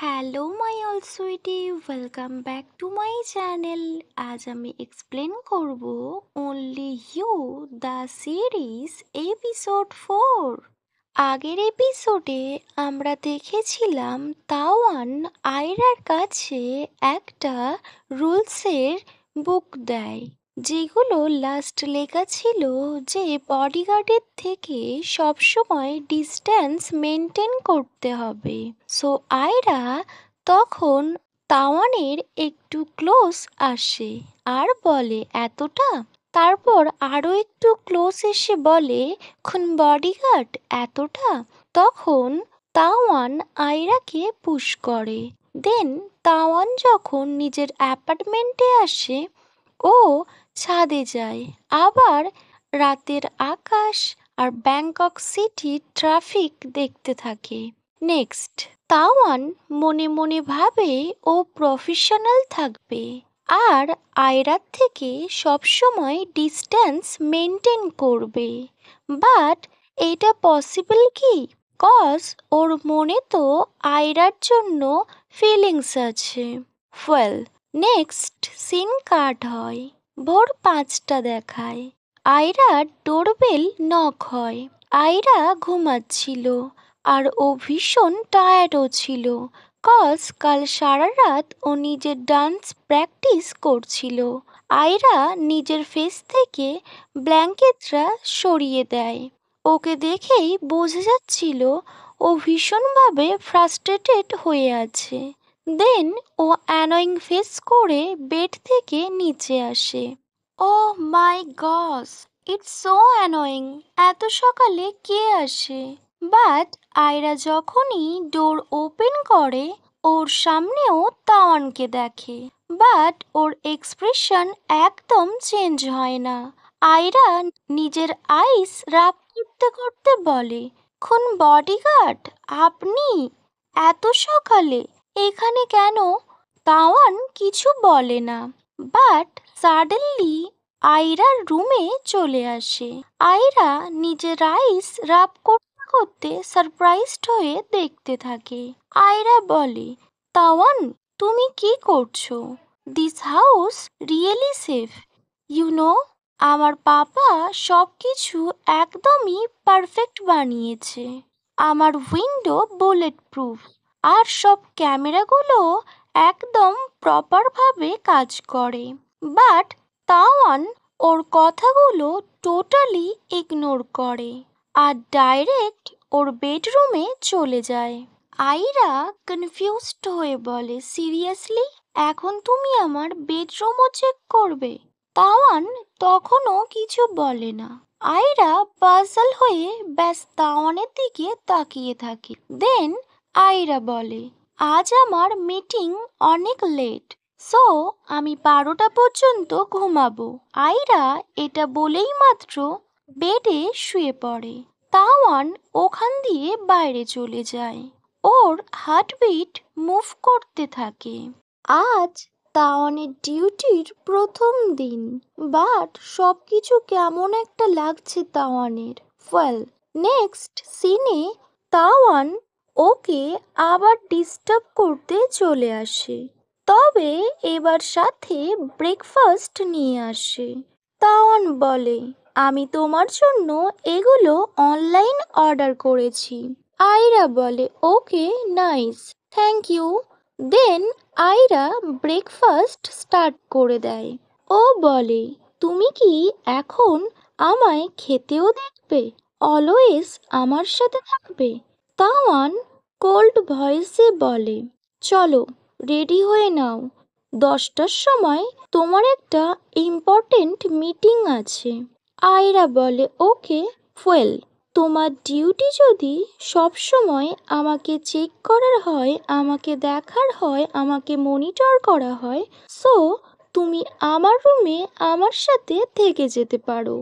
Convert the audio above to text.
Hello my all sweetie, welcome back to my channel. আজ আমি explain করব only you the series episode 4। আগের এপিসোডে আমরা দেখেছিলাম তাওয়ান আয়রার কাছে একটা রুলসের বুক দেয়, যেগুলো লাস্ট লেখা ছিল যে বডিগার্ডের থেকে সবসময় ডিস্টেন্স মেনটেন করতে হবে। সো আয়রা তখন তাওয়ানের একটু ক্লোজ আসে আর বলে এতটা, তারপর আরো একটু ক্লোজ এসে বলে খুন বডিগার্ড এতটা। তখন তাওয়ান আয়রাকে পুশ করে। দেন তাওয়ান যখন নিজের অ্যাপার্টমেন্টে আসে, ও ছাদে যায়, আবার রাতের আকাশ আর ব্যাংকক সিটি ট্রাফিক দেখতে থাকে। নেক্সট তাওয়ান মনে মনে ভাবে ও প্রফেশনাল থাকবে আর আয়রার থেকে সবসময় ডিস্টেন্স মেনটেন করবে। বাট এটা পসিবল কি? কজ ওর মনে তো আয়রার জন্য ফিলিংস আছে। ওয়েল, নেক্সট সিন কাট হয়। ভোর 5টা দেখায়। আয়রার ডোরবেল নক হয়। আয়রা ঘুমাচ্ছিল আর ও ভীষণ টায়ার্ডও ছিল, কজ কাল সারা রাত ও নিজের ডান্স প্র্যাকটিস করছিল। আয়রা নিজের ফেস থেকে ব্ল্যাঙ্কেটটা সরিয়ে দেয়। ওকে দেখেই বোঝা যাচ্ছিল ও ভীষণভাবে ফ্রাস্ট্রেটেড হয়ে আছে। দেন ও অ্যানয়িং ফেস করে বেড থেকে নিচে আসে। ও মাই গস, ইটস সো অ্যানয়িং, এত সকালে কে আসে? বাট আয়রা যখনই ডোর ওপেন করে, ওর সামনেও তাওয়ানকে দেখে। বাট ওর এক্সপ্রেশন একদম চেঞ্জ হয় না। আয়রা নিজের আইস রাব করতে করতে বলে, খুন বডিগার্ড আপনি এত সকালে এখানে কেন? তাওয়ান কিছু বলে না, বাট সাডেনলি আয়রার রুমে চলে আসে। আয়রা নিজের আইস রাব করতে করতে সারপ্রাইজড হয়ে দেখতে থাকে। আয়রা বলে, তাওয়ান তুমি কি করছো? This house really safe, you know. আমার পাপা সব কিছু একদমই পারফেক্ট বানিয়েছে। আমার উইন্ডো বুলেট প্রুফ আর সব ক্যামেরাগুলো একদম প্রপারভাবে কাজ করে। বাট তাওয়ান ওর কথাগুলো টোটালি ইগনোর করে আর ডাইরেক্ট ওর বেডরুমে চলে যায়। আয়রা কনফিউজড হয়ে বলে, সিরিয়াসলি এখন তুমি আমার বেডরুমও চেক করবে? তাওয়ান তখনও কিছু বলে না। আয়রা পাজল হয়ে ব্যাস তাওয়ানের দিকে তাকিয়ে থাকে। দেন আয়রা বলে, আজ আমার মিটিং অনেক লেট, সো আমি 12টা পর্যন্ত ঘুমাবো। আয়রা এটা বলেই মাত্র বেডে শুয়ে পড়ে। তাওয়ান ওখান দিয়ে বাইরে চলে যায়। ওর হার্টবিট মুভ করতে থাকে। আজ তাওয়ানের ডিউটির প্রথম দিন, বাট সবকিছু কেমন একটা লাগছে তাওয়ানের। ওয়েল, নেক্সট সিনে তাওয়ান ওকে আবার ডিস্টার্ব করতে চলে আসে, তবে এবার সাথে ব্রেকফাস্ট নিয়ে আসে। তাওয়ান বলে, আমি তোমার জন্য এগুলো অনলাইন অর্ডার করেছি। আয়রা বলে, okay nice, thank you. Then Ayra breakfast start করে দেয়। ও বলে, তুমি কি এখন আমায় খেতেও দেখবে? অলওয়েজ আমার সাথে থাকবে? তাওয়ান কোল্ড ভয়েসে বলে, চলো রেডি হয়ে নাও, 10টার সময় তোমার একটা ইম্পর্টেন্ট মিটিং আছে। আয়রা বলে, ওকে। ওয়েল, তোমার ডিউটি যদি সব সময় আমাকে চেক করার হয়, আমাকে দেখার হয়, আমাকে মনিটর করা হয়, সো তুমি আমার রুমে আমার সাথে থেকে যেতে পারো।